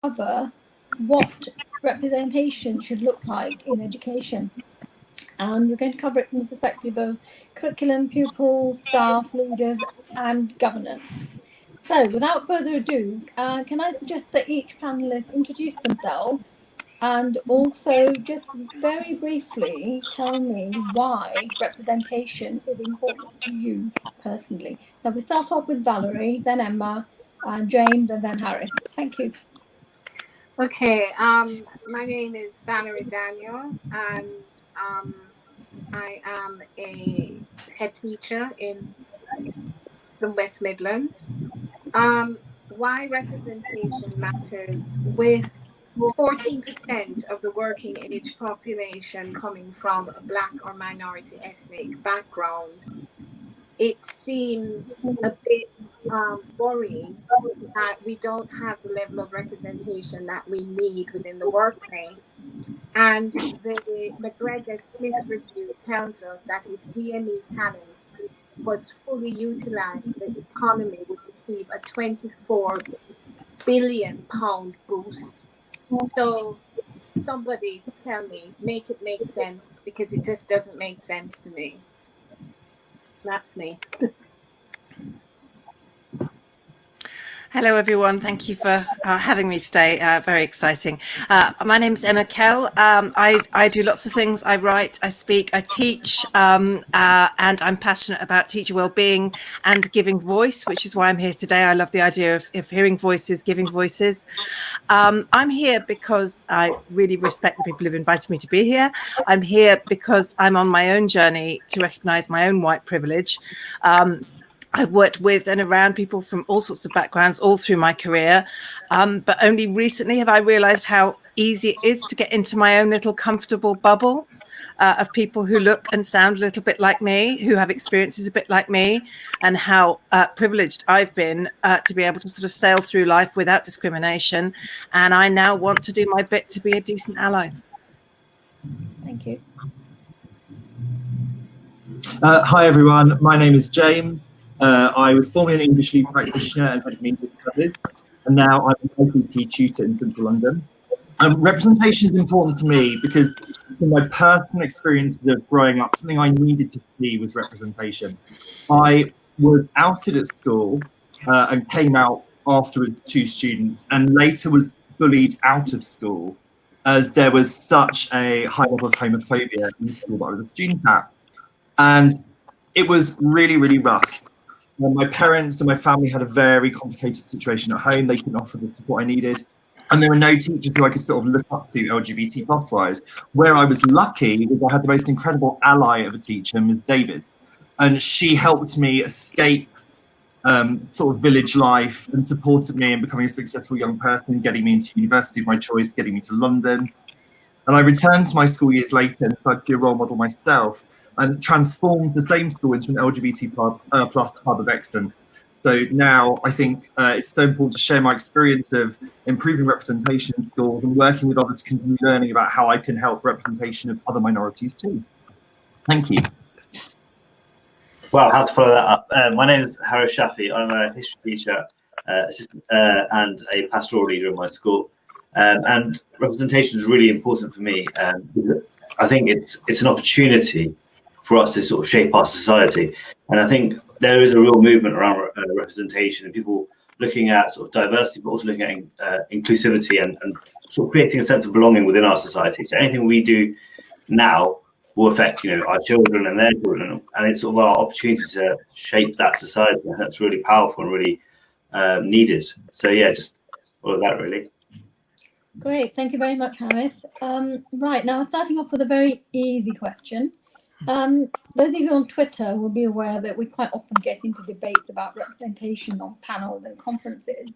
cover what representation should look like in education. And we're going to cover it from the perspective of curriculum, pupils, staff, leaders, and governance. So, without further ado, can I suggest that each panelist introduce themselves and also just very briefly tell me why representation is important to you personally. So we start off with Valerie, then Emma, James, and then Harris. Thank you. Okay, my name is Valerie Daniels, and I am a head teacher in the West Midlands. Why representation matters: with 14% of the working age population coming from a Black or minority ethnic background, it seems a bit worrying that we don't have the level of representation that we need within the workplace. And the McGregor-Smith review tells us that if BME talent was fully utilized, the economy would receive a £24 billion boost. So somebody tell me, make it make sense, because it just doesn't make sense to me. That's me. Hello, everyone. Thank you for having me today. Very exciting. My name is Emma Kell. I do lots of things. I write, I speak, I teach, and I'm passionate about teacher wellbeing and giving voice, which is why I'm here today. I love the idea of hearing voices, giving voices. I'm here because I really respect the people who've invited me to be here. I'm here because I'm on my own journey to recognise my own white privilege. I've worked with and around people from all sorts of backgrounds all through my career, but only recently have I realised how easy it is to get into my own little comfortable bubble of people who look and sound a little bit like me, who have experiences a bit like me, and how privileged I've been to be able to sort of sail through life without discrimination. And I now want to do my bit to be a decent ally. Thank you. Hi, everyone. My name is James. I was formerly an English lead practitioner and head of English studies, and now I'm an ICT tutor in central London. Representation is important to me because from my personal experiences of growing up, something I needed to see was representation. I was outed at school and came out afterwards to students, and later was bullied out of school as there was such a high level of homophobia in the school that I was a student at. And it was really, really rough. My parents and my family had a very complicated situation at home. They couldn't offer the support I needed. And there were no teachers who I could sort of look up to LGBT plus wise. Where I was lucky was I had the most incredible ally of a teacher, Ms. Davis. And she helped me escape sort of village life and supported me in becoming a successful young person, getting me into university of my choice, getting me to London. And I returned to my school years later and decided to be a role model myself and transformed the same school into an LGBT plus hub of excellence. So now I think it's so important to share my experience of improving representation in schools and working with others to continue learning about how I can help representation of other minorities too. Thank you. Well, how to follow that up. My name is Harris Shafi. I'm a history teacher, assistant, and a pastoral leader in my school. And representation is really important for me. I think it's an opportunity for us to sort of shape our society. And I think there is a real movement around representation and people looking at sort of diversity, but also looking at inclusivity and sort of creating a sense of belonging within our society. So anything we do now will affect, our children and their children. And it's sort of our opportunity to shape that society. And that's really powerful and really needed. So yeah, just all of that really. Great, thank you very much, Harris. Right, now starting off with a very easy question. Those of you on Twitter will be aware that we quite often get into debates about representation on panels and conferences.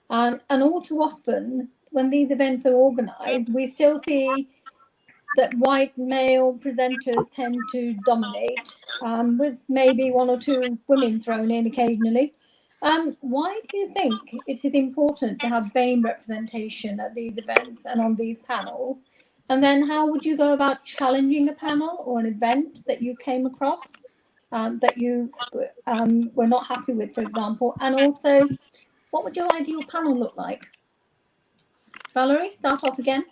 And all too often, when these events are organised, we still see that white male presenters tend to dominate, with maybe one or two women thrown in occasionally. Why do you think it is important to have BAME representation at these events and on these panels? And then how would you go about challenging a panel or an event that you came across that you were not happy with, for example? And also, what would your ideal panel look like? Valerie, start off again.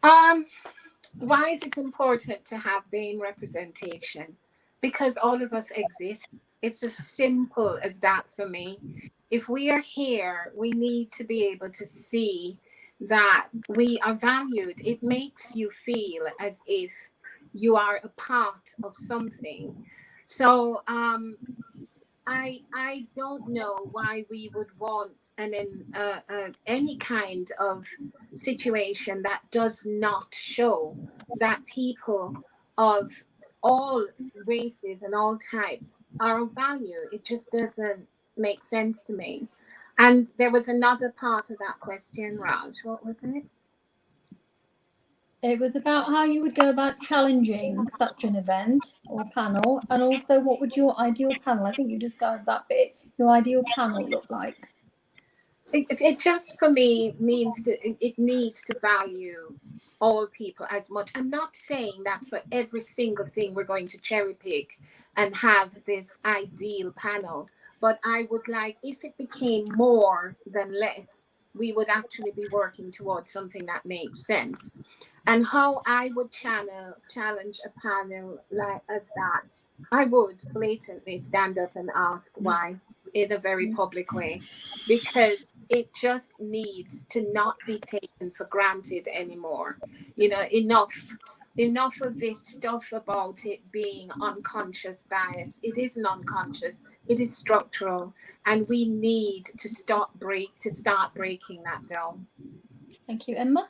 Why is it important to have BAME representation? Because all of us exist. It's as simple as that for me. If we are here, we need to be able to see that we are valued. It makes you feel as if you are a part of something. So I don't know why we would want any kind of situation that does not show that people of all races and all types are of value. It just doesn't make sense to me. And there was another part of that question, Raj. What was it? It was about how you would go about challenging such an event or panel, and also what would your ideal panel, I think you discussed that bit, your ideal panel look like? It just for me means it needs to value all people as much. I'm not saying that for every single thing we're going to cherry pick and have this ideal panel, but I would like, if it became more than less, we would actually be working towards something that makes sense. And how I would challenge a panel like as that, I would blatantly stand up and ask why in a very public way, because it just needs to not be taken for granted anymore. You know, enough of this stuff about it being unconscious bias. It isn't unconscious, it is structural, and we need to start breaking that down. Thank you. Emma?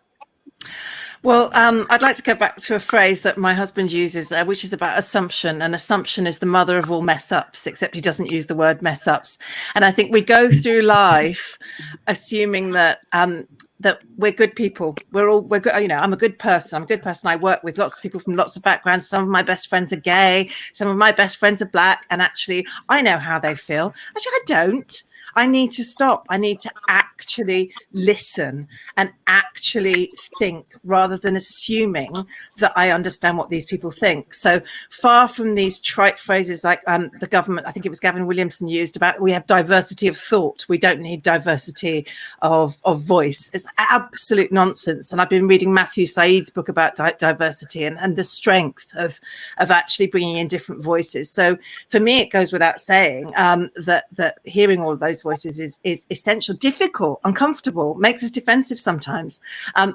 Well, I'd like to go back to a phrase that my husband uses, which is about assumption. And assumption is the mother of all mess ups, except he doesn't use the word mess ups. And I think we go through life assuming that that we're good people. We're good. You know, I'm a good person. I work with lots of people from lots of backgrounds. Some of my best friends are gay. Some of my best friends are black. And actually, I know how they feel. Actually, I don't. I need to stop. I need to actually listen and actually think rather than assuming that I understand what these people think. So far from these trite phrases like the government, I think it was Gavin Williamson used about we have diversity of thought. We don't need diversity of voice. It's absolute nonsense. And I've been reading Matthew Said's book about diversity and the strength of actually bringing in different voices. So for me, it goes without saying that hearing all of those voices is essential, difficult, uncomfortable, makes us defensive sometimes,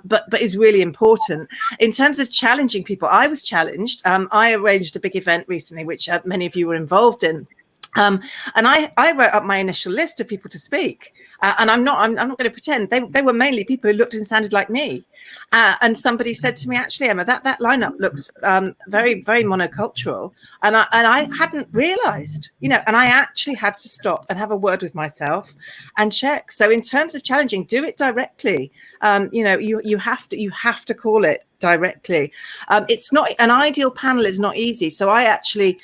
but is really important. In terms of challenging people, I was challenged. I arranged a big event recently, which many of you were involved in. And I wrote up my initial list of people to speak, and I'm not going to pretend they were mainly people who looked and sounded like me. And somebody said to me, actually, Emma, that lineup looks very, very monocultural, and I hadn't realised, you know, and I actually had to stop and have a word with myself and check. So in terms of challenging, do it directly. You know, you have to call it directly. It's not an ideal panel is not easy. So I actually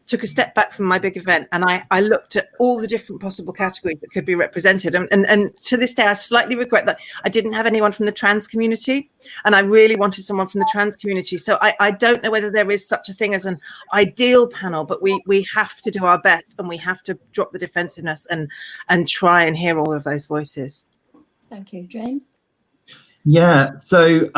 took a step back from my big event and I looked at all the different possible categories that could be represented. And to this day, I slightly regret that I didn't have anyone from the trans community, and I really wanted someone from the trans community. So I don't know whether there is such a thing as an ideal panel, but we have to do our best, and we have to drop the defensiveness and try and hear all of those voices. Thank you. Jane? Yeah, so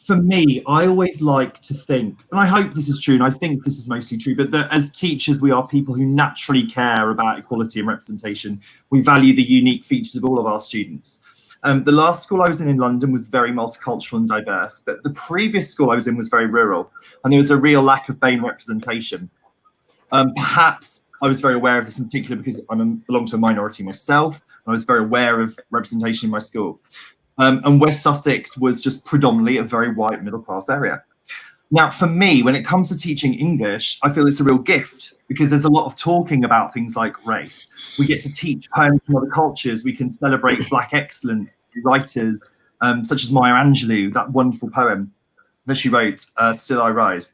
for me, I always like to think, and I hope this is true, and I think this is mostly true, but that as teachers, we are people who naturally care about equality and representation. We value the unique features of all of our students. The last school I was in London was very multicultural and diverse, but the previous school I was in was very rural, and there was a real lack of BAME representation. Perhaps I was very aware of this in particular because I belong to a minority myself. I was very aware of representation in my school. And West Sussex was just predominantly a very white middle-class area. Now, for me, when it comes to teaching English, I feel it's a real gift because there's a lot of talking about things like race. We get to teach poems from other cultures. We can celebrate Black excellence, writers such as Maya Angelou, that wonderful poem that she wrote, Still I Rise.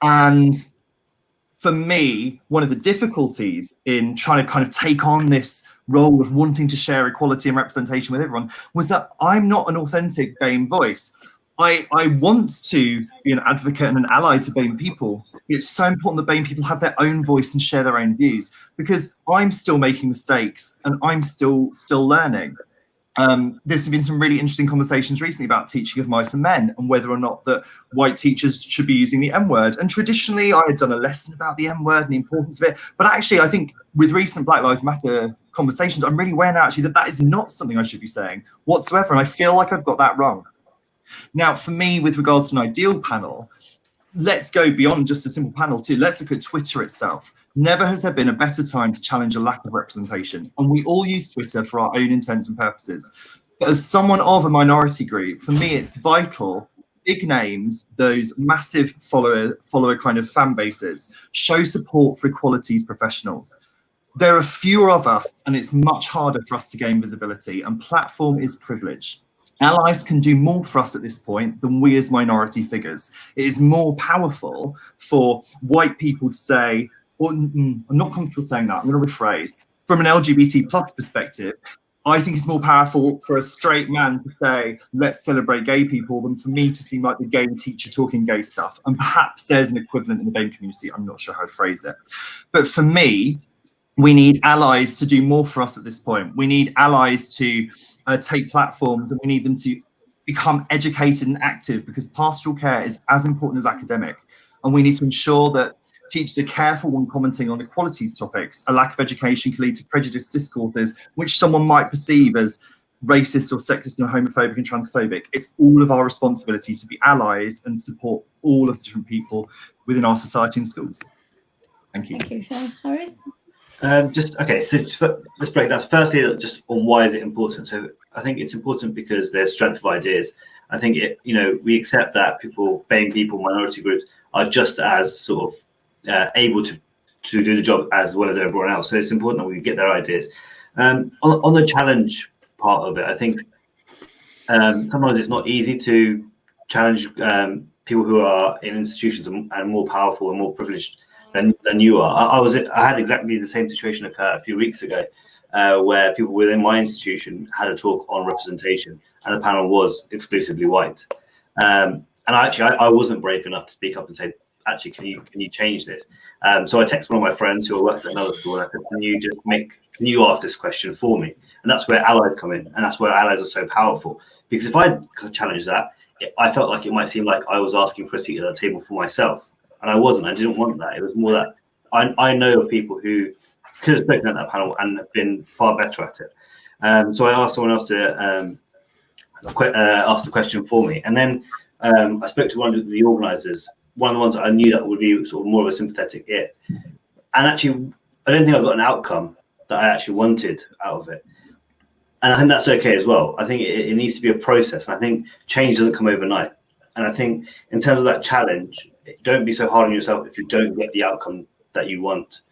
And for me, one of the difficulties in trying to kind of take on this role of wanting to share equality and representation with everyone was that I'm not an authentic BAME voice. I want to be an advocate and an ally to BAME people. It's so important that BAME people have their own voice and share their own views, because I'm still making mistakes and I'm still learning. There's been some really interesting conversations recently about teaching of mice and men and whether or not that white teachers should be using the M word. And traditionally, I had done a lesson about the M word and the importance of it. But actually, I think with recent Black Lives Matter conversations, I'm really aware now actually that is not something I should be saying whatsoever. And I feel like I've got that wrong. Now, for me, with regards to an ideal panel, let's go beyond just a simple panel too. Let's look at Twitter itself. Never has there been a better time to challenge a lack of representation. And we all use Twitter for our own intents and purposes. But as someone of a minority group, for me, it's vital, big names, those massive follower kind of fan bases, show support for equalities professionals. There are fewer of us, and it's much harder for us to gain visibility, and platform is privilege. Allies can do more for us at this point than we as minority figures. It is more powerful for white people to say, I'm not comfortable saying that, I'm going to rephrase. From an LGBT plus perspective, I think it's more powerful for a straight man to say, let's celebrate gay people, than for me to seem like the gay teacher talking gay stuff. And perhaps there's an equivalent in the BAME community, I'm not sure how to phrase it. But for me, we need allies to do more for us at this point. We need allies to take platforms, and we need them to become educated and active, because pastoral care is as important as academic. And we need to ensure that teachers are careful when commenting on equalities topics. A lack of education can lead to prejudiced discourses, which someone might perceive as racist or sexist and homophobic and transphobic. It's all of our responsibility to be allies and support all of the different people within our society and schools. Thank you. Thank you, Sean. Harry? Okay, so let's break down. Firstly, just on why is it important. So I think it's important because there's strength of ideas. I think we accept that BAME people, minority groups are just as sort of able to do the job as well as everyone else. So it's important that we get their ideas. On the challenge part of it, I think sometimes it's not easy to challenge people who are in institutions and more powerful and more privileged than you are. I had exactly the same situation occur a few weeks ago, where people within my institution had a talk on representation, and the panel was exclusively white. And I wasn't brave enough to speak up and say, actually, can you change this? So I texted one of my friends who works at another school, and I said, can you ask this question for me? And that's where allies come in, and that's where allies are so powerful. Because if I challenge that, I felt like it might seem like I was asking for a seat at the table for myself. And I wasn't. I didn't want that. It was more that I know of people who could have spoken at that panel and have been far better at it. So I asked someone else to ask the question for me. And then I spoke to one of the organisers, one of the ones that I knew that would be sort of more of a sympathetic ear. And actually, I don't think I got an outcome that I actually wanted out of it. And I think that's okay as well. I think it needs to be a process. And I think change doesn't come overnight. And I think in terms of that challenge, don't be so hard on yourself if you don't get the outcome that you want.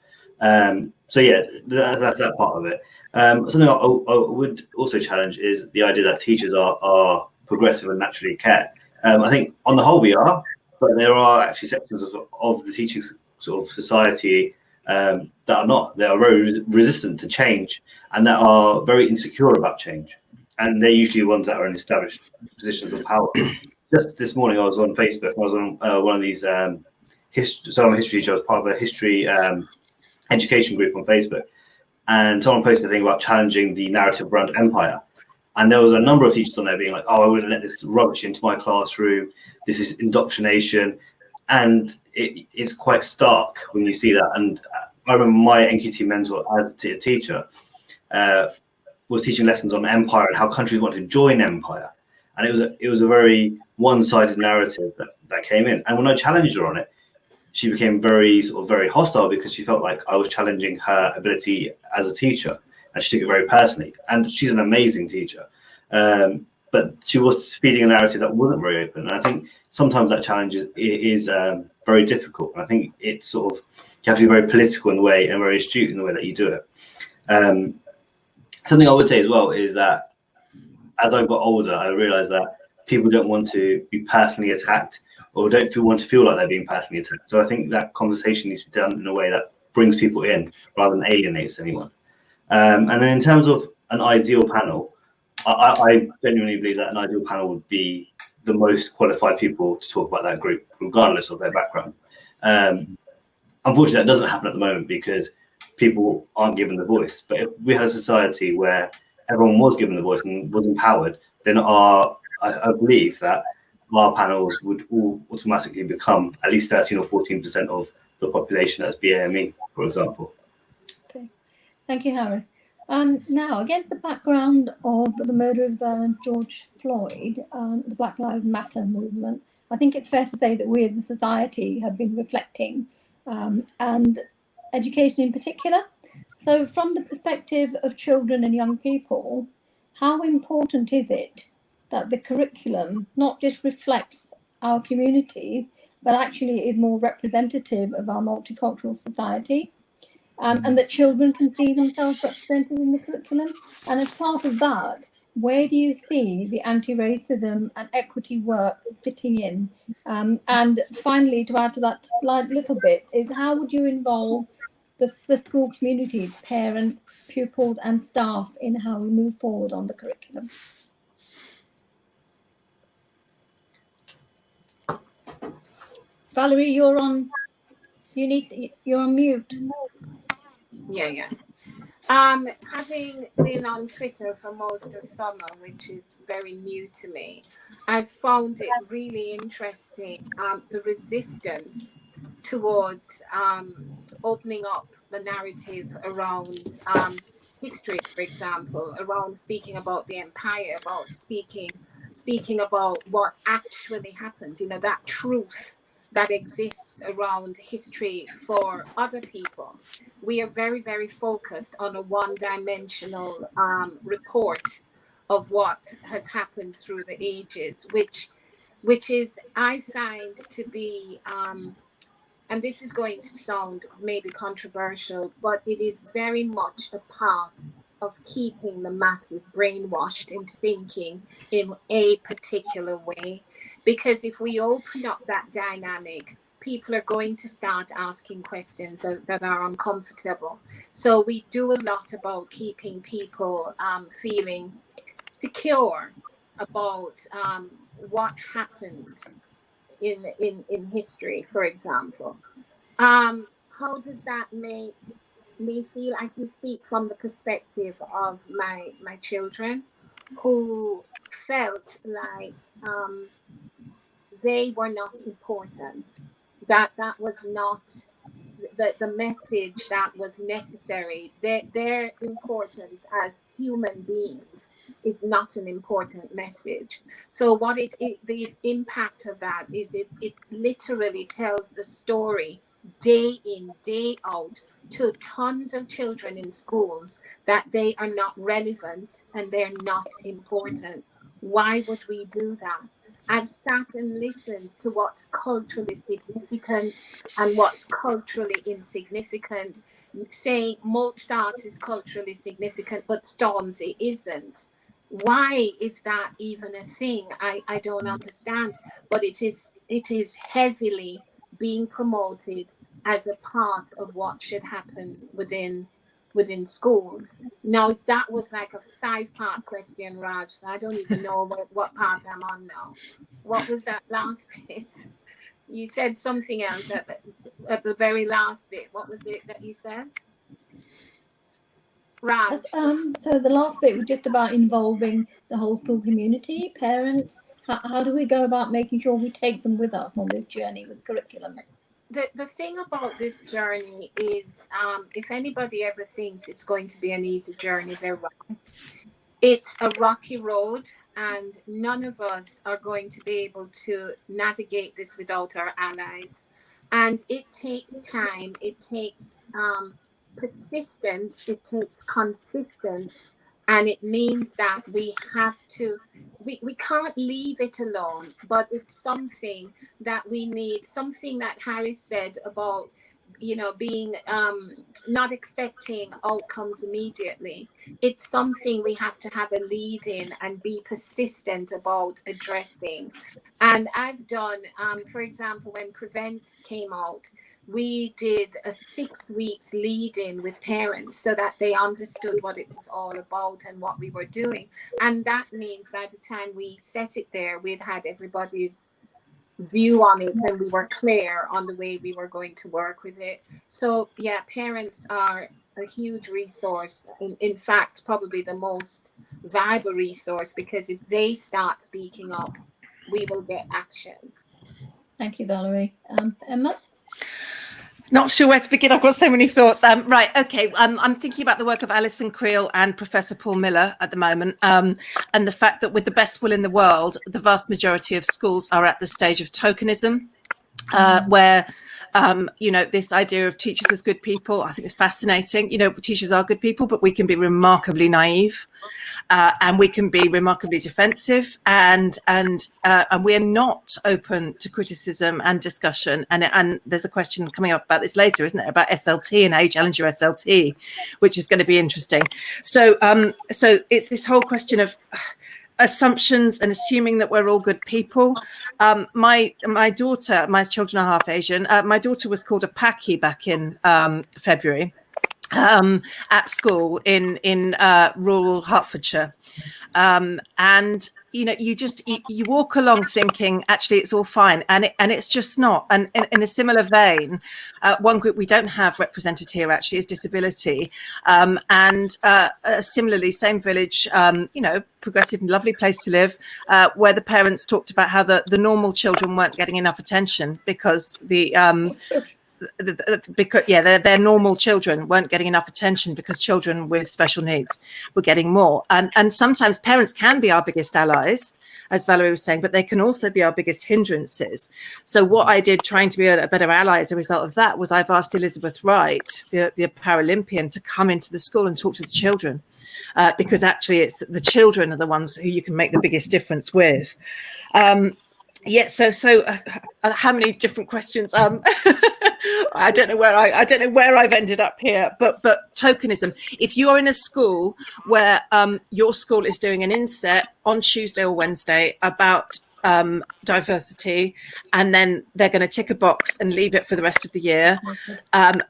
So yeah, that's that part of it. Something I would also challenge is the idea that teachers are progressive and naturally care. I think on the whole we are, but there are actually sections of the teaching sort of society that are not. They are very resistant to change, and that are very insecure about change. And they're usually ones that are in established positions of power. Just this morning, I was on Facebook. I was on one of these history. So I'm a history teacher. I was part of a history education group on Facebook, and someone posted a thing about challenging the narrative around empire. And there was a number of teachers on there being like, "Oh, I wouldn't let this rubbish into my classroom. This is indoctrination," and it's quite stark when you see that. And I remember my NQT mentor as a teacher was teaching lessons on empire and how countries want to join empire. And it was a very one-sided narrative that came in. And when I challenged her on it, she became very hostile because she felt like I was challenging her ability as a teacher, and she took it very personally. And she's an amazing teacher, but she was feeding a narrative that wasn't very open. And I think sometimes that challenge is very difficult. And I think it's sort of, you have to be very political in the way and very astute in the way that you do it. Something I would say as well is that as I got older, I realized that people don't want to be personally attacked, or don't want to feel like they're being personally attacked. So I think that conversation needs to be done in a way that brings people in rather than alienates anyone. And then in terms of an ideal panel, I genuinely believe that an ideal panel would be the most qualified people to talk about that group, regardless of their background. Unfortunately, that doesn't happen at the moment because people aren't given the voice. But if we had a society where everyone was given the voice and was empowered, then I believe that our panels would all automatically become at least 13 or 14% of the population as BAME, for example. Okay, thank you, Harry. Now, against the background of the murder of George Floyd, the Black Lives Matter movement, I think it's fair to say that we as a society have been reflecting, and education in particular. So, from the perspective of children and young people, how important is it that the curriculum not just reflects our community, but actually is more representative of our multicultural society? And that children can see themselves represented in the curriculum. And as part of that, where do you see the anti-racism and equity work fitting in? And finally, to add to that little bit, is how would you involve the school community, parents, pupils, and staff in how we move forward on the curriculum? Valerie, you're on mute. Yeah. Having been on Twitter for most of summer, which is very new to me, I've found it really interesting, the resistance towards opening up the narrative around history, for example, around speaking about the empire, about speaking about what actually happened, that truth that exists around history for other people. We are very, very focused on a one-dimensional report of what has happened through the ages, which is, I find, to be, and this is going to sound maybe controversial, but it is very much a part of keeping the masses brainwashed into thinking in a particular way. Because if we open up that dynamic, people are going to start asking questions that are uncomfortable. So we do a lot about keeping people feeling secure about what happened in history, for example. How does that make me feel? I can speak from the perspective of my children, who felt like they were not important, that was not the message that was necessary. Their importance as human beings is not an important message. So what the impact of that is, it literally tells the story day in, day out to tons of children in schools that they are not relevant and they're not important. Why would we do that? I've sat and listened to what's culturally significant and what's culturally insignificant, saying Mozart is culturally significant, but Stormzy isn't. Why is that even a thing? I don't understand. But it is heavily being promoted as a part of what should happen within schools. Now, that was like a 5-part question, Raj, so I don't even know what part I'm on now. What was that last bit? You said something else at the very last bit. What was it that you said, Raj? So the last bit was just about involving the whole school community, parents. How do we go about making sure we take them with us on this journey with curriculum? The thing about this journey is, if anybody ever thinks it's going to be an easy journey, they're wrong. It's a rocky road, and none of us are going to be able to navigate this without our allies. And it takes time, it takes persistence, it takes consistency, and it means that we have to, we can't leave it alone, but it's something that we need, something that Harry said about, being not expecting outcomes immediately. It's something we have to have a lead in and be persistent about addressing. And I've done, for example, when Prevent came out, we did a 6 weeks lead in with parents so that they understood what it was all about and what we were doing. And that means by the time we set it there, we'd had everybody's view on it and we were clear on the way we were going to work with it. So yeah, parents are a huge resource. In fact, probably the most valuable resource, because if they start speaking up, we will get action. Thank you, Valerie. Emma? Not sure where to begin. I've got so many thoughts. Right. Okay. I'm thinking about the work of Alison Creel and Professor Paul Miller at the moment, and the fact that with the best will in the world, the vast majority of schools are at the stage of tokenism, where this idea of teachers as good people, I think is fascinating. Teachers are good people, but we can be remarkably naive, and we can be remarkably defensive, and we're not open to criticism and discussion. And there's a question coming up about this later, isn't it, about SLT and how you challenge your SLT, which is going to be interesting. So it's this whole question of assumptions and assuming that we're all good people. My daughter, my children are half Asian. My daughter was called a Paki back in February at school in rural Hertfordshire. And you walk along thinking actually it's all fine, and it's just not. And in a similar vein, one group we don't have represented here actually is disability, and similarly, same village, progressive and lovely place to live, where the parents talked about how the normal children weren't getting enough attention because their normal children weren't getting enough attention because children with special needs were getting more. And sometimes parents can be our biggest allies, as Valerie was saying, but they can also be our biggest hindrances. So what I did, trying to be a better ally as a result of that, was I've asked Elizabeth Wright, the Paralympian, to come into the school and talk to the children, because actually it's the children are the ones who you can make the biggest difference with. So how many different questions? I don't know where I've ended up here, but tokenism. If you are in a school where your school is doing an inset on Tuesday or Wednesday about diversity, and then they're going to tick a box and leave it for the rest of the year,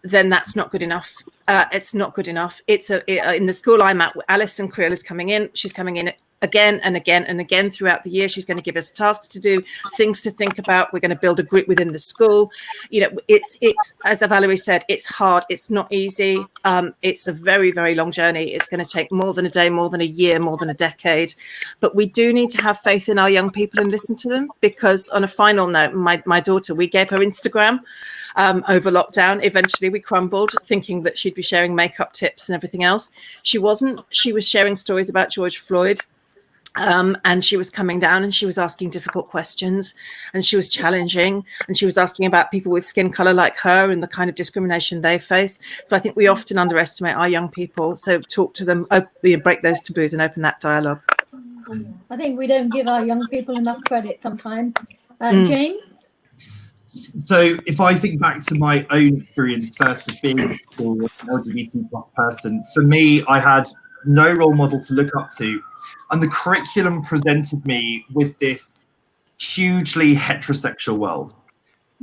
then that's not good enough. It's not good enough. In the school I'm at, Alison Creel is coming in. She's coming in again and again and again throughout the year. She's going to give us tasks to do, things to think about. We're going to build a group within the school. It's as Valerie said, it's hard. It's not easy. It's a very, very long journey. It's going to take more than a day, more than a year, more than a decade. But we do need to have faith in our young people and listen to them, because on a final note, my daughter, we gave her Instagram over lockdown. Eventually we crumbled, thinking that she'd be sharing makeup tips and everything else. She wasn't. She was sharing stories about George Floyd. And she was coming down and she was asking difficult questions, and she was challenging, and she was asking about people with skin color like her and the kind of discrimination they face. So I think we often underestimate our young people. So talk to them, break those taboos and open that dialogue. I think we don't give our young people enough credit sometimes. James? So if I think back to my own experience first of being an LGBT plus person, for me, I had no role model to look up to. And the curriculum presented me with this hugely heterosexual world.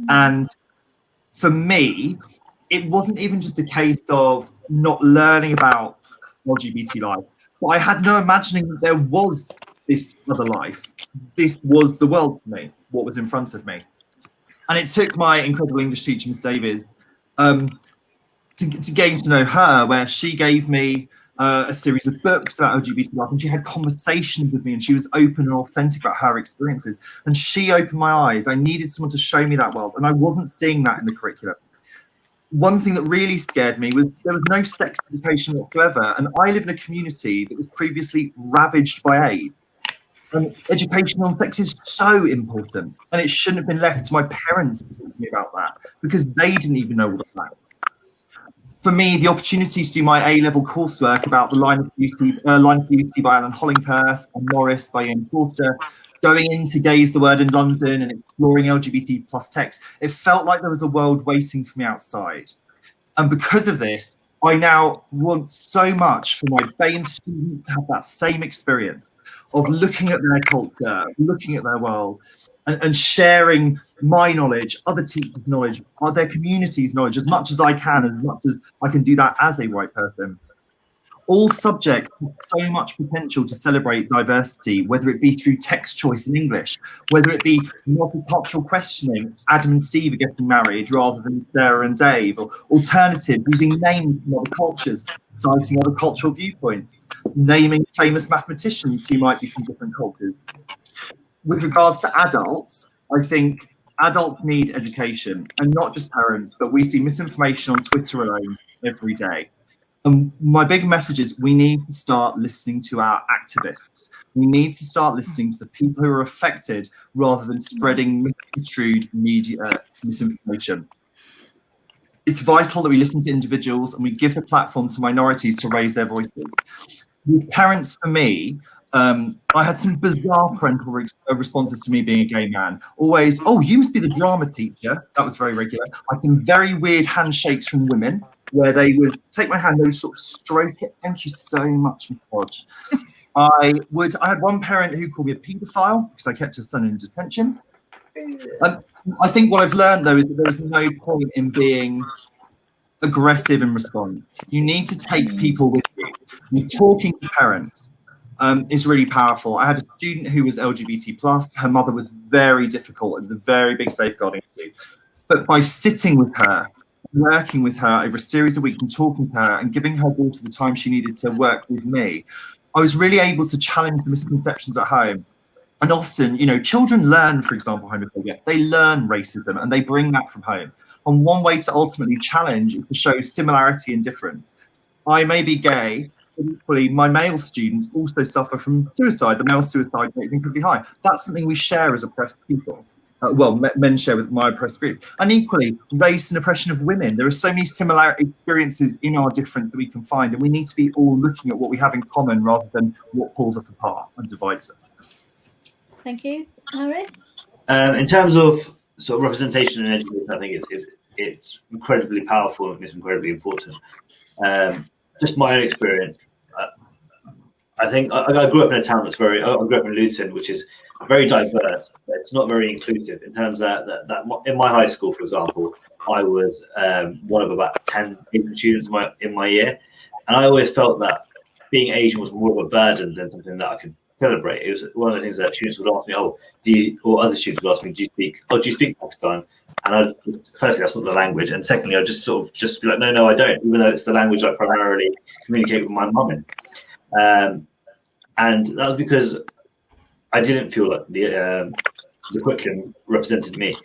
And for me, it wasn't even just a case of not learning about LGBT life, but I had no imagining that there was this other life. This was the world for me, what was in front of me. And it took my incredible English teacher, Miss Davies, to gain to know her, where she gave me a series of books about LGBT life, and she had conversations with me, and she was open and authentic about her experiences, and she opened my eyes. I needed someone to show me that world, and I wasn't seeing that in the curriculum. One thing that really scared me was there was no sex education whatsoever, and I live in a community that was previously ravaged by AIDS. And education on sex is so important, and it shouldn't have been left to my parents to talk to me about that, because they didn't even know what it was. For me, the opportunity to do my A-level coursework about the Line of Beauty by Alan Hollinghurst and Morris by Ian Forster, going into Gaze the Word in London and exploring LGBT plus text, it felt like there was a world waiting for me outside. And because of this, I now want so much for my BAME students to have that same experience of looking at their culture, looking at their world, and sharing my knowledge, other teachers' knowledge, their community's knowledge, as much as I can do that as a white person. All subjects have so much potential to celebrate diversity, whether it be through text choice in English, whether it be multicultural questioning, Adam and Steve are getting married rather than Sarah and Dave, or alternative, using names from other cultures, citing other cultural viewpoints, naming famous mathematicians who might be from different cultures. With regards to adults, I think adults need education, and not just parents, but we see misinformation on Twitter alone every day. And my big message is we need to start listening to our activists. We need to start listening to the people who are affected rather than spreading misconstrued media misinformation. It's vital that we listen to individuals and we give the platform to minorities to raise their voices. With parents, for me, I had some bizarre parental responses to me being a gay man. Always, oh, you must be the drama teacher. That was very regular. I had some very weird handshakes from women where they would take my hand, they would sort of stroke it. Thank you so much, Ms. Hodge. I had one parent who called me a paedophile because I kept her son in detention. I think what I've learned, though, is that there's no point in being aggressive in response. You need to take people with you. And talking to parents is really powerful. I had a student who was LGBT+. Her mother was very difficult. It was a very big safeguarding issue. But by sitting with her, working with her over a series of weeks and talking to her and giving her daughter the time she needed to work with me, I was really able to challenge the misconceptions at home. And often, you know, children learn, for example, homophobia. They learn racism and they bring that from home. And one way to ultimately challenge is to show similarity and difference. I may be gay, but equally my male students also suffer from suicide. The male suicide rate is incredibly high. That's something we share as oppressed people. Men share with my oppressed group. And equally, race and oppression of women. There are so many similar experiences in our difference that we can find, and we need to be all looking at what we have in common rather than what pulls us apart and divides us. Thank you. Harry? In terms of sort of representation in education, I think it's incredibly powerful and it's incredibly important. Just my own experience, I think I grew up in a town I grew up in Luton, which is very diverse, but it's not very inclusive in terms of that in my high school, for example, I was one of about 10 Asian students in my year. And I always felt that being Asian was more of a burden than something that I could celebrate. It was one of the things that students would ask me, or other students would ask me, do you speak Pakistan? And firstly, that's not the language. And secondly, I'd just be like, no, I don't, even though it's the language I primarily communicate with my mum in. And that was because I didn't feel like the curriculum represented me.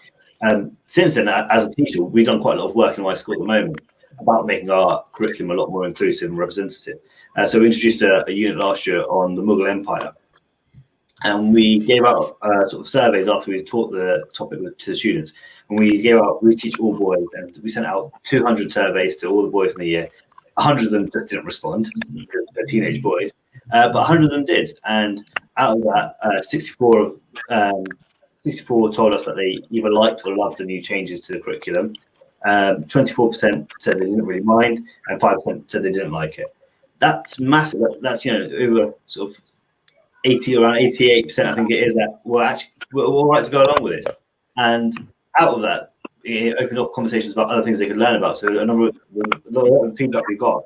Since then, as a teacher, we've done quite a lot of work in my school at the moment about making our curriculum a lot more inclusive and representative. So we introduced a unit last year on the Mughal Empire. And we gave out sort of surveys after we taught the topic to the students. And we teach all boys, and we sent out 200 surveys to all the boys in the year. 100 of them just didn't respond because they're teenage boys, but 100 of them did. And out of that, 64 told us that they either liked or loved the new changes to the curriculum. 24% said they didn't really mind, and 5% said they didn't like it. That's massive. That's over sort of around 88%, I think it is, that we're all right to go along with it. And out of that, it opened up conversations about other things they could learn about. So a lot of feedback we got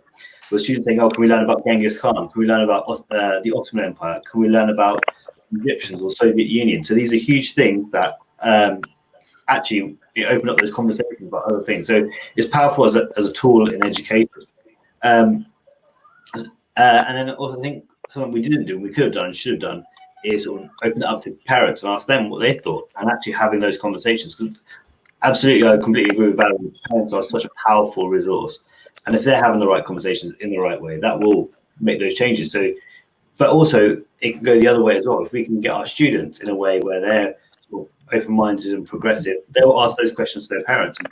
was students saying, can we learn about Genghis Khan? Can we learn about the Ottoman Empire? Can we learn about Egyptians or Soviet Union? So these are huge things that actually it opened up those conversations about other things. So it's powerful as a tool in education. And then also I think something we didn't do, we could have done and should have done, is sort of open it up to parents and ask them what they thought, and actually having those conversations. Because absolutely, I completely agree with Valerie. Parents are such a powerful resource, and if they're having the right conversations in the right way, that will make those changes. So, but also it can go the other way as well. If we can get our students in a way where they're sort of open-minded and progressive, they will ask those questions to their parents and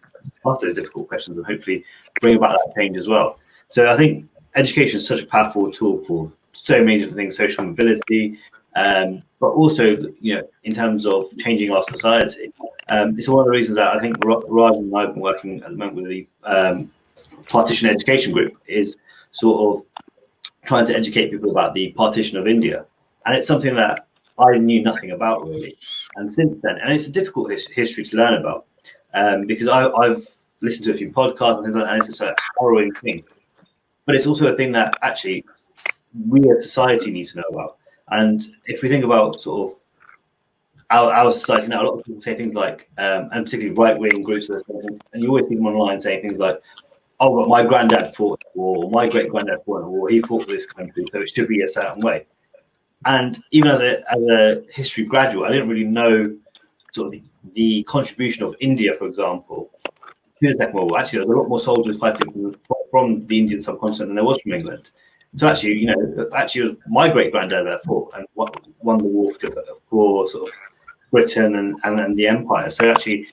ask those difficult questions, and hopefully bring about that change as well. So I think education is such a powerful tool for so many different things, social mobility, but also, in terms of changing our society. It's one of the reasons that I think Raj and I have been working at the moment with the Partition Education Group, is sort of trying to educate people about the partition of India. And it's something that I knew nothing about, really. And since then, and it's a difficult history to learn about, because I've listened to a few podcasts and things like that, and it's just a harrowing thing. but it's also a thing that actually we as society need to know about. And if we think about sort of our society now, a lot of people say things like, and particularly right-wing groups, and you always see them online saying things like, "Oh, but my granddad fought in the war, or my great-granddad fought in the war. He fought for this country, so it should be a certain way." And even as a history graduate, I didn't really know sort of the contribution of India, for example, to the Second World War. Actually, there was a lot more soldiers fighting from the Indian subcontinent than there was from England. So actually, you know, it was my great-granddad that fought and won the war for sort of Britain and the Empire. So actually,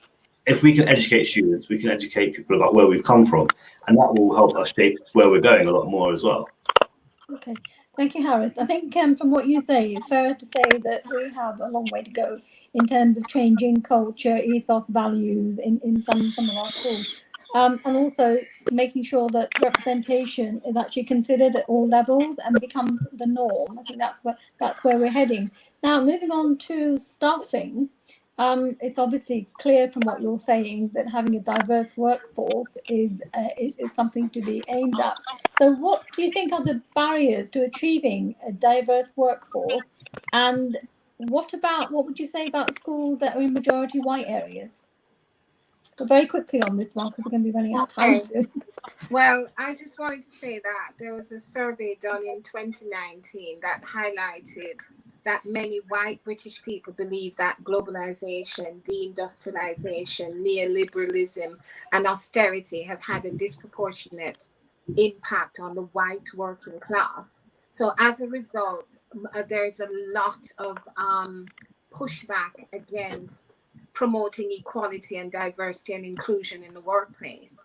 if we can educate students, we can educate people about where we've come from, and that will help us shape where we're going a lot more as well. Okay, thank you, Harris. I think from what you say, it's fair to say that we have a long way to go in terms of changing culture, ethos, values in some of our schools. And also making sure that representation is actually considered at all levels and becomes the norm. I think that's where we're heading. Now, moving on to staffing, it's obviously clear from what you're saying that having a diverse workforce is something to be aimed at. So what do you think are the barriers to achieving a diverse workforce? And what would you say about schools that are in majority white areas? So very quickly on this one, because we're going to be running out of time soon. Well, I just wanted to say that there was a survey done in 2019 that highlighted that many white British people believe that globalization, deindustrialization, neoliberalism, and austerity have had a disproportionate impact on the white working class. So as a result, there's a lot of pushback against promoting equality and diversity and inclusion in the workplace.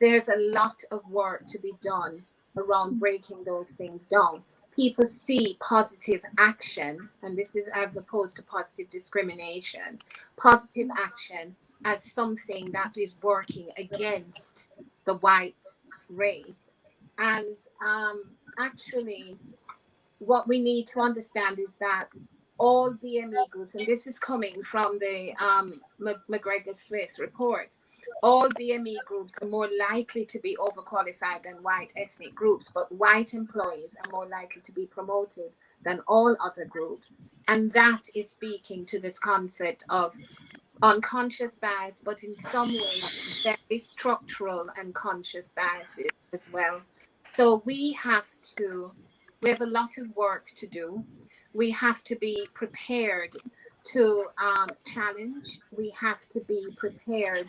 There's a lot of work to be done around breaking those things down. People see positive action, and this is as opposed to positive discrimination, positive action as something that is working against the white race. And actually, what we need to understand is that all BME groups, and this is coming from the McGregor-Smith report, all BME groups are more likely to be overqualified than white ethnic groups, but white employees are more likely to be promoted than all other groups. And that is speaking to this concept of unconscious bias, but in some ways, very structural and conscious biases as well. So we have a lot of work to do. We have to be prepared to challenge. We have to be prepared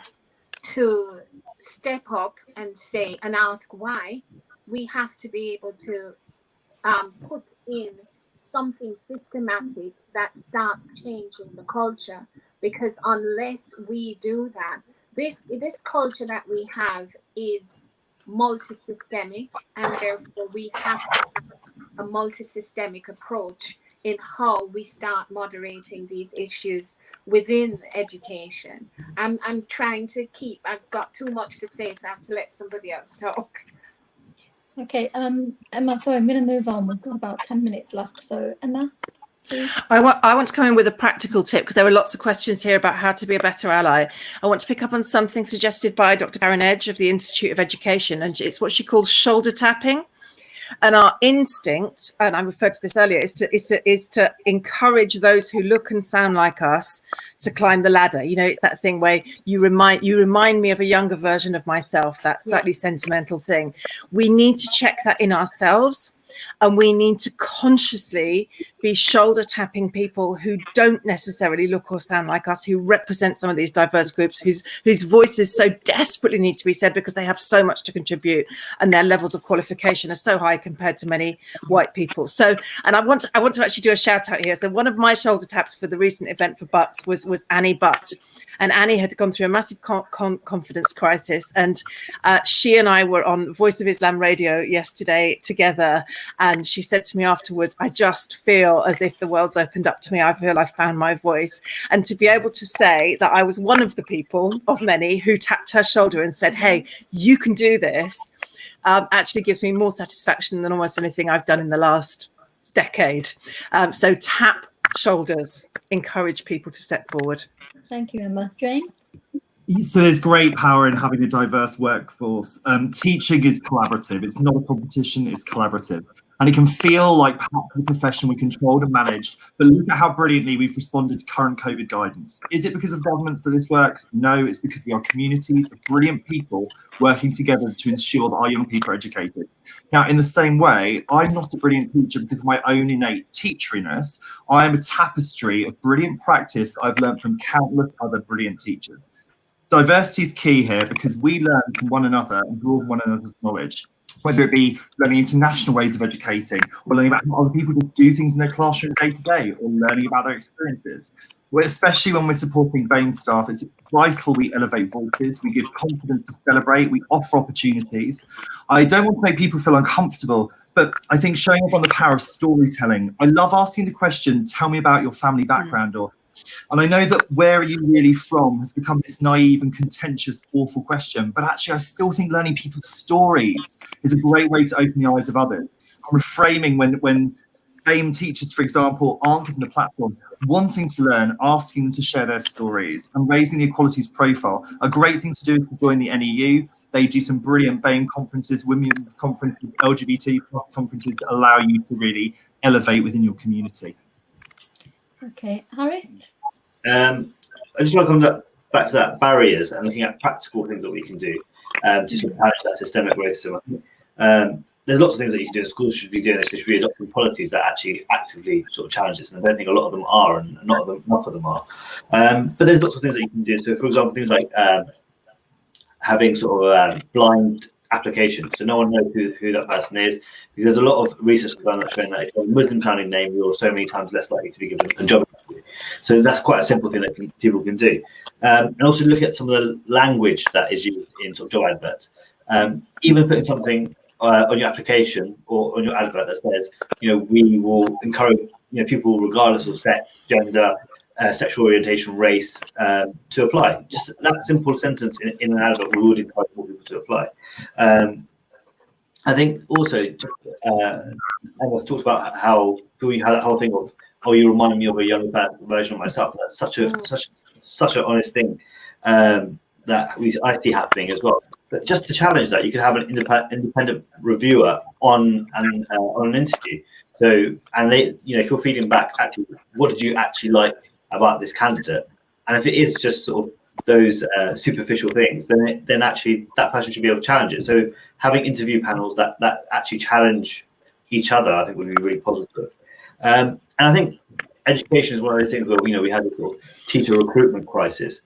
to step up and say and ask why. We have to be able to put in something systematic that starts changing the culture, because unless we do that, this culture that we have is multi-systemic, and therefore we have to have a multi-systemic approach in how we start moderating these issues within education. I'm trying to I've got too much to say, so I have to let somebody else talk. Okay, Emma, sorry, I'm going to move on. We've got about 10 minutes left. So, Emma, please. I want to come in with a practical tip, because there are lots of questions here about how to be a better ally. I want to pick up on something suggested by Dr. Karen Edge of the Institute of Education, and it's what she calls shoulder tapping. And our instinct, and I referred to this earlier, is to encourage those who look and sound like us to climb the ladder. You know, it's that thing where you remind me of a younger version of myself, that slightly sentimental thing. We need to check that in ourselves, and we need to consciously be shoulder tapping people who don't necessarily look or sound like us, who represent some of these diverse groups, whose voices so desperately need to be said because they have so much to contribute and their levels of qualification are so high compared to many white people. So, and I want to actually do a shout out here. So one of my shoulder taps for the recent event for Bucks was Annie Butt, and Annie had gone through a massive confidence crisis, and she and I were on Voice of Islam radio yesterday together, and she said to me afterwards, I just feel as if the world's opened up to me. I feel I've found my voice. And to be able to say that I was one of the people of many who tapped her shoulder and said, hey, you can do this, actually gives me more satisfaction than almost anything I've done in the last decade. So tap shoulders, encourage people to step forward. Thank you, Emma. Jane? So there's great power in having a diverse workforce. Teaching is collaborative. It's not a competition, it's collaborative. And it can feel like perhaps the profession we controlled and managed, but look at how brilliantly we've responded to current COVID guidance. Is it because of governments that this works? No, it's because we are communities of brilliant people working together to ensure that our young people are educated. Now, in the same way, I'm not a brilliant teacher because of my own innate teacheriness. I am a tapestry of brilliant practice I've learned from countless other brilliant teachers. Diversity is key here because we learn from one another and broaden one another's knowledge, whether it be learning international ways of educating or learning about how other people just do things in their classroom day to day or learning about their experiences. Especially when we're supporting BAME staff, it's vital we elevate voices, we give confidence to celebrate, we offer opportunities. I don't want to make people feel uncomfortable, but I think showing everyone the power of storytelling. I love asking the question, tell me about your family background, and I know that where are you really from has become this naive and contentious, awful question, but actually I still think learning people's stories is a great way to open the eyes of others. And reframing when BAME teachers, for example, aren't given a platform, wanting to learn, asking them to share their stories and raising the equalities profile. A great thing to do is to join the NEU. They do some brilliant BAME conferences, women's conferences, LGBT plus conferences that allow you to really elevate within your community. Okay, Harris? I just want to come back to that barriers and looking at practical things that we can do to sort of manage that systemic racism. I think there's lots of things that you can do. Schools should be doing this. They should be adopting policies that actually actively sort of challenge this. And I don't think a lot of them are, and enough of them are. But there's lots of things that you can do. So, for example, things like having sort of blind applications, so no one knows who that person is, because a lot of research has done that showing that if you're a Muslim-sounding name, you're so many times less likely to be given a job. So that's quite a simple thing that people can do. And also look at some of the language that is used in sort of job adverts. Even putting something on your application or on your advert that says, we will encourage people regardless of sex, gender, sexual orientation, race, to apply. Just that simple sentence in an advert would encourage more people to apply. I think also, Emma talked about how we had that whole thing of, you remind me of a younger version of myself. That's such an honest thing that I see happening as well. But just to challenge that, you could have an independent reviewer on an interview. So, and they, if you're feeding back, actually, what did you actually like about this candidate? And if it is just sort of those superficial things, then actually that person should be able to challenge it. So having interview panels that actually challenge each other, I think would be really positive. And I think education is one of those things where we had this sort of teacher recruitment crisis.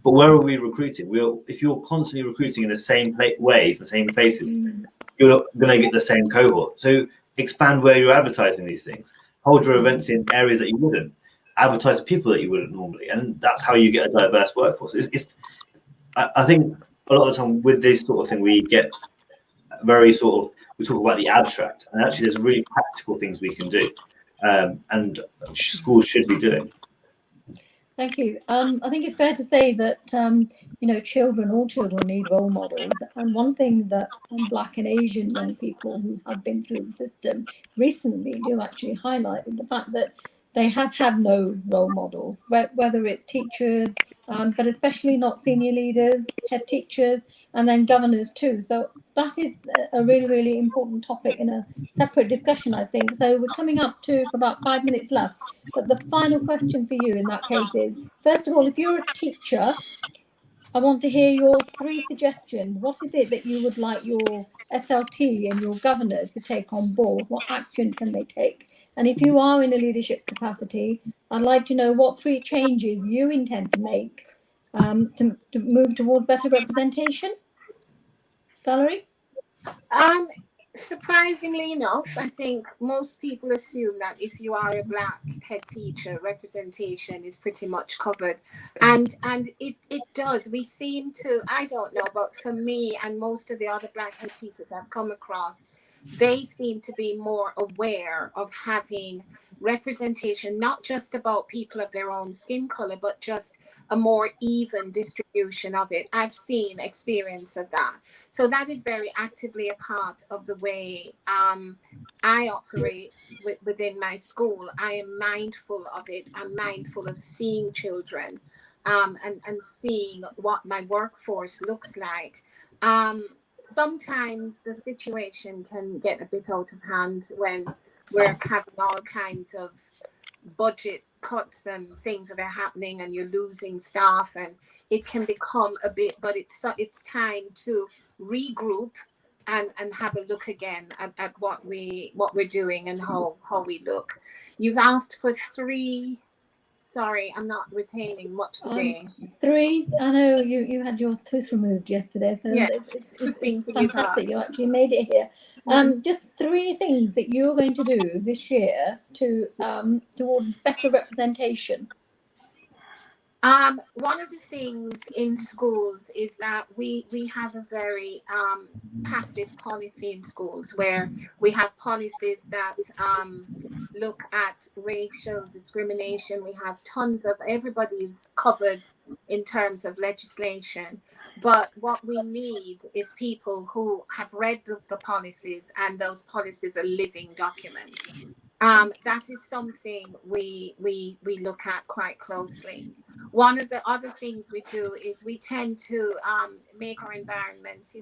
But where are we recruiting? If you're constantly recruiting in the same ways, the same places, you're not going to get the same cohort. So expand where you're advertising these things. Hold your events in areas that you wouldn't. Advertise to people that you wouldn't normally. And that's how you get a diverse workforce. I think a lot of the time with this sort of thing, we get very sort of, we talk about the abstract. And actually there's really practical things we can do. And schools should be doing. Thank you. I think it's fair to say that, all children need role models. And one thing that Black and Asian young people who have been through the system recently do actually highlight is the fact that they have had no role model, whether it's teachers, but especially not senior leaders, head teachers, and then governors too. So that is a really, really important topic in a separate discussion, I think. So we're coming up to for about 5 minutes left. But the final question for you in that case is, first of all, if you're a teacher, I want to hear your 3 suggestions. What is it that you would like your SLT and your governors to take on board? What action can they take? And if you are in a leadership capacity, I'd like to know what 3 changes you intend to make to move toward better representation. Valerie? Surprisingly enough, I think most people assume that if you are a Black head teacher, representation is pretty much covered. And it does. We seem to, I don't know, but for me and most of the other Black head teachers I've come across, they seem to be more aware of having representation, not just about people of their own skin color, but just a more even distribution of it. I've seen experience of that. So that is very actively a part of the way I operate within my school. I am mindful of it. I'm mindful of seeing children and seeing what my workforce looks like. Sometimes the situation can get a bit out of hand when we're having all kinds of budget cuts and things that are happening, and you're losing staff, and it can become a bit, but it's time to regroup and have a look again at what we're doing and how we look. You've asked for 3. Sorry, I'm not retaining much today. 3. I know you had your tooth removed yesterday, so Yes, it's things fantastic you actually made it here. Just 3 things that you're going to do this year to toward better representation. One of the things in schools is that we have a very passive policy in schools, where we have policies that look at racial discrimination. We have tons of, everybody's covered in terms of legislation. But what we need is people who have read the policies, and those policies are living documents. That is something we look at quite closely. One of the other things we do is we tend to make our environments,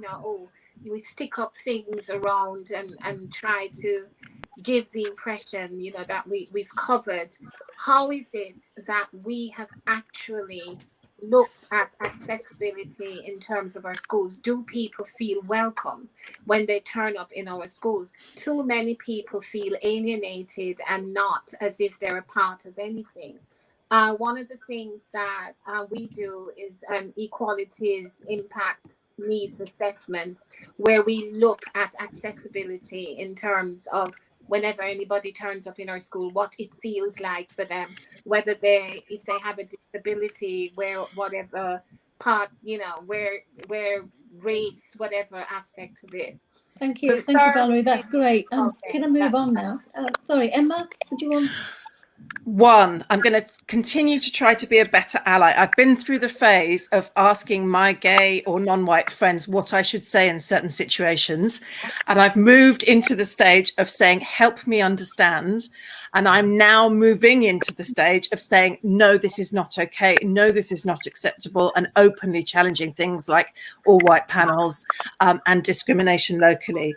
we stick up things around and try to give the impression, that we've covered. How is it that we have actually looked at accessibility in terms of our schools? Do people feel welcome when they turn up in our schools? Too many people feel alienated and not as if they're a part of anything. One of the things that we do is an equalities impact needs assessment, where we look at accessibility in terms of whenever anybody turns up in our school, what it feels like for them, whether if they have a disability, whatever part, where race, whatever aspect of it. Thank you, Valerie. That's great. Can I move on now? Sorry, Emma, would you want? 1, I'm going to continue to try to be a better ally. I've been through the phase of asking my gay or non-white friends what I should say in certain situations. And I've moved into the stage of saying, help me understand. And I'm now moving into the stage of saying, no, this is not okay. No, this is not acceptable, and openly challenging things like all white panels and discrimination locally.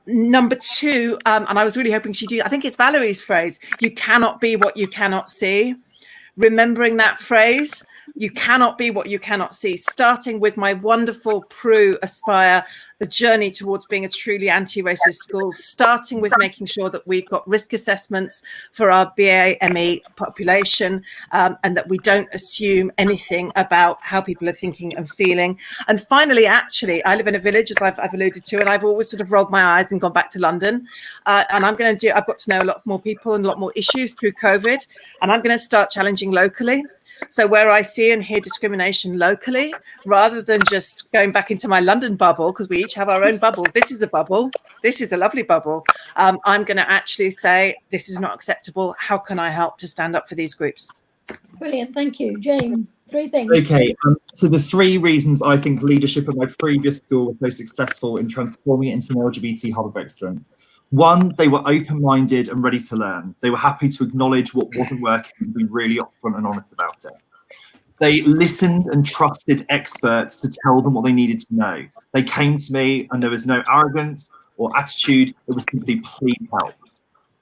Number 2, and I was really hoping she'd do, I think it's Valerie's phrase, you cannot be what you cannot see. Remembering that phrase, you cannot be what you cannot see, starting with my wonderful Prue Aspire, the journey towards being a truly anti-racist school, starting with making sure that we've got risk assessments for our BAME population, and that we don't assume anything about how people are thinking and feeling. And finally, actually, I live in a village, as I've alluded to, and I've always sort of rolled my eyes and gone back to London. And I've got to know a lot more people and a lot more issues through COVID, and I'm going to start challenging locally. So where I see and hear discrimination locally, rather than just going back into my London bubble, because we each have our own bubbles. This is a bubble. This is a lovely bubble. I'm going to actually say, this is not acceptable. How can I help to stand up for these groups? Brilliant. Thank you. James, 3 things. Okay, so the 3 reasons I think leadership at my previous school was so successful in transforming it into an LGBT hub of excellence. 1, they were open-minded and ready to learn. They were happy to acknowledge what wasn't working and be really upfront and honest about it. They listened and trusted experts to tell them what they needed to know. They came to me and there was no arrogance or attitude. It was simply, please help.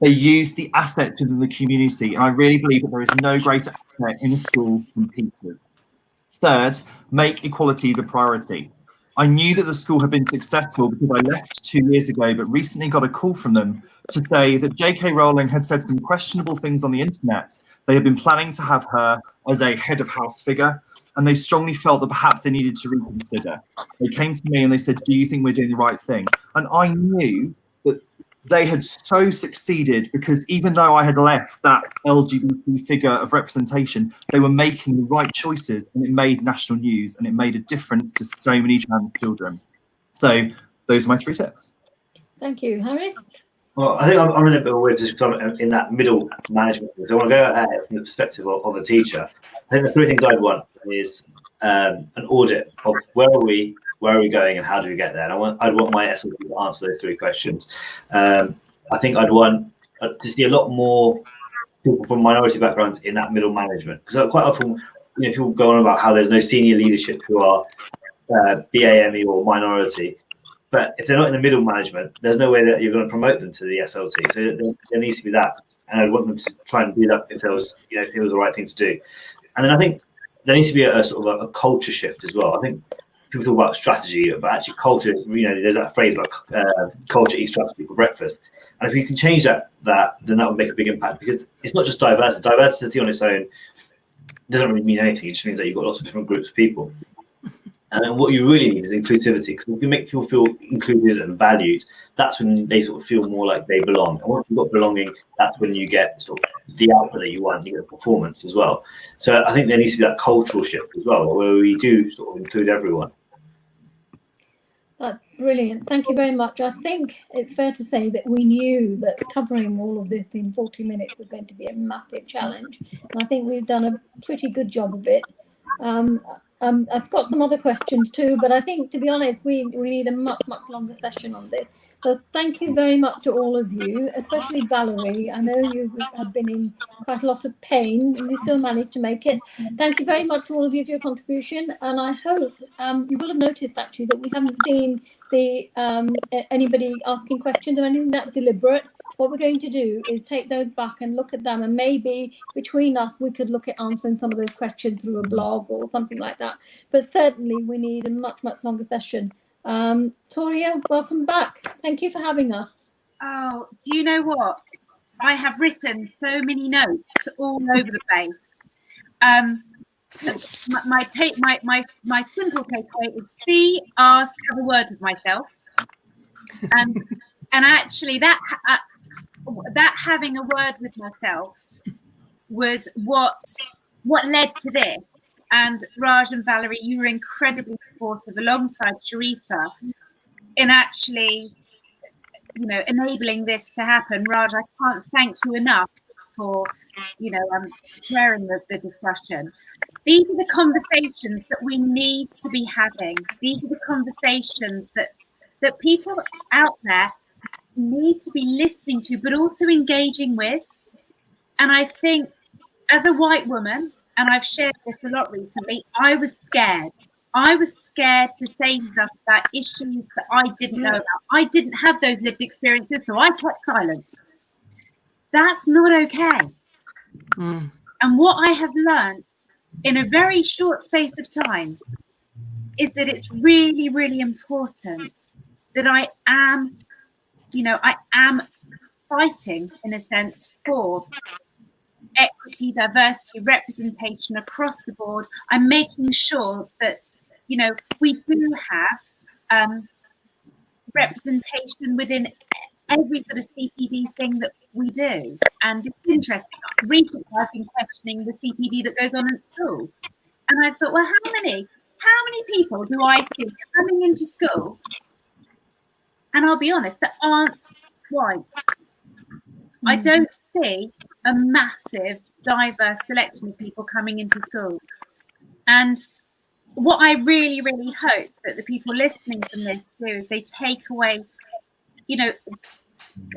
They used the assets within the community, and I really believe that there is no greater asset in a school than teachers. 3rd, make equalities a priority. I knew that the school had been successful because I left 2 years ago, but recently got a call from them to say that J.K. Rowling had said some questionable things on the internet. They had been planning to have her as a head of house figure, and they strongly felt that perhaps they needed to reconsider. They came to me and they said, do you think we're doing the right thing? And I knew that they had so succeeded because even though I had left that LGBT figure of representation, they were making the right choices, and it made national news, and it made a difference to so many trans children. So those are my 3 tips. Thank you. Harry? Well, I think I'm in a bit of a weird position because I'm in that middle management. So I want to go at it from the perspective of a teacher. I think the 3 things I'd want is an audit of where are we going, and how do we get there? And I'd want my SLT to answer those 3 questions. I think I'd want to see a lot more people from minority backgrounds in that middle management. Because quite often, people go on about how there's no senior leadership who are BAME or minority. But if they're not in the middle management, there's no way that you're going to promote them to the SLT. So there needs to be that, and I'd want them to try and do that if there was, if it was the right thing to do. And then I think there needs to be a sort of a culture shift as well. I think people talk about strategy, but actually culture. There's that phrase like culture eats strategy for breakfast. And if you can change that, then that would make a big impact, because it's not just diversity. Diversity on its own doesn't really mean anything. It just means that you've got lots of different groups of people. And what you really need is inclusivity, because if you make people feel included and valued, that's when they sort of feel more like they belong. And once you've got belonging, that's when you get sort of the output that you want, you get performance as well. So I think there needs to be that cultural shift as well, where we do sort of include everyone. That's brilliant. Thank you very much. I think it's fair to say that we knew that covering all of this in 40 minutes was going to be a massive challenge. And I think we've done a pretty good job of it. I've got some other questions too, but I think, to be honest, we need a much longer session on this. So thank you very much to all of you, especially Valerie. I know you have been in quite a lot of pain and you still managed to make it. Thank you very much to all of you for your contribution. And I hope you will have noticed actually that we haven't seen anybody asking questions or anything that deliberate. What we're going to do is take those back and look at them, and maybe between us we could look at answering some of those questions through a blog or something like that. But certainly we need a much longer session. Toria, welcome back. Thank you for having us. Oh, do you know what? I have written so many notes all over the place. My simple takeaway is see, ask, have a word with myself, and actually that having a word with myself was what led to this. And Raj and Valerie, you were incredibly supportive alongside Sharifa in actually, enabling this to happen. Raj, I can't thank you enough for, chairing the discussion. These are the conversations that we need to be having. These are the conversations that people out there need to be listening to, but also engaging with. And I think as a white woman, and I've shared this a lot recently, I was scared. I was scared to say stuff about issues that I didn't know about. I didn't have those lived experiences, so I kept silent. That's not okay. And what I have learned in a very short space of time is that it's really, really important that I am fighting, in a sense, for equity, diversity, representation across the board. I'm making sure that, we do have representation within every sort of CPD thing that we do. And it's interesting. Recently, I've been questioning the CPD that goes on at school. And I thought, well, how many people do I see coming into school? And I'll be honest, that aren't white. I don't see a massive, diverse selection of people coming into school. And what I really, really hope that the people listening from this do is they take away,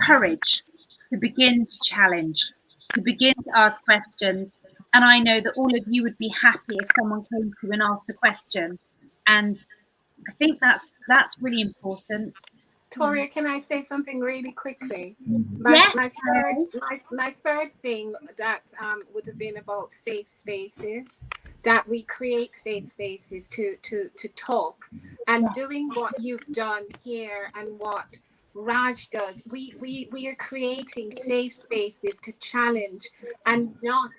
courage to begin to challenge, to begin to ask questions. And I know that all of you would be happy if someone came to you and asked a question. And I think that's really important. Toria, can I say something really quickly? Yes. My third thing that would have been about safe spaces, that we create safe spaces to talk, and doing what you've done here and what Raj does. We are creating safe spaces to challenge and not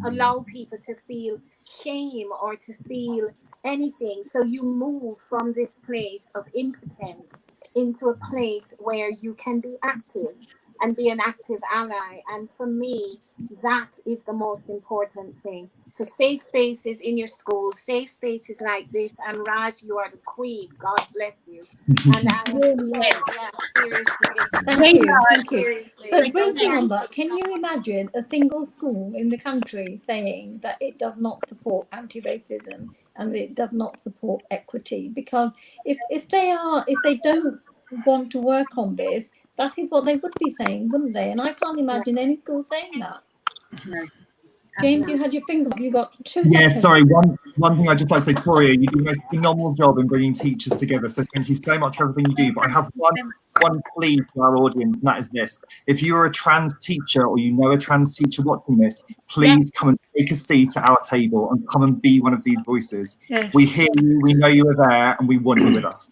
allow people to feel shame or to feel anything. So you move from this place of impotence into a place where you can be active and be an active ally. And for me, that is the most important thing. So safe spaces in your schools, safe spaces like this. And Raj, you are the queen. God bless you. And Thank you. But bringing on that, can you imagine a single school in the country saying that it does not support anti-racism and it does not support equity? Because if they don't want to work on this, that is what they would be saying, wouldn't they? And I can't imagine any school saying that. No. James, you had your finger up. You got 2 Yeah, seconds. sorry. One thing I'd just like to say, Toria, you do a phenomenal job in bringing teachers together. So thank you so much for everything you do. But I have one plea to our audience, and that is this. If you're a trans teacher or you know a trans teacher watching this, please come and take a seat at our table and come and be one of these voices. Yes. We hear you, we know you are there, and we want you with us.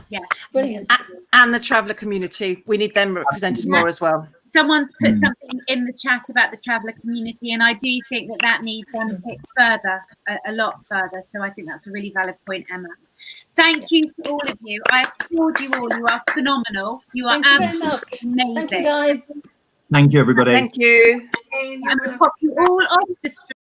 Yeah, Brilliant. And the traveller community, we need them represented more as well. Someone's put something in the chat about the traveller community, and I do think that needs picked further, a lot further. So I think that's a really valid point, Emma. Thank you to all of you. I applaud you all. You are phenomenal. You are Thank you very much. amazing. Thank you, guys. Thank you, everybody. Thank you. I'm going to pop you all off the street.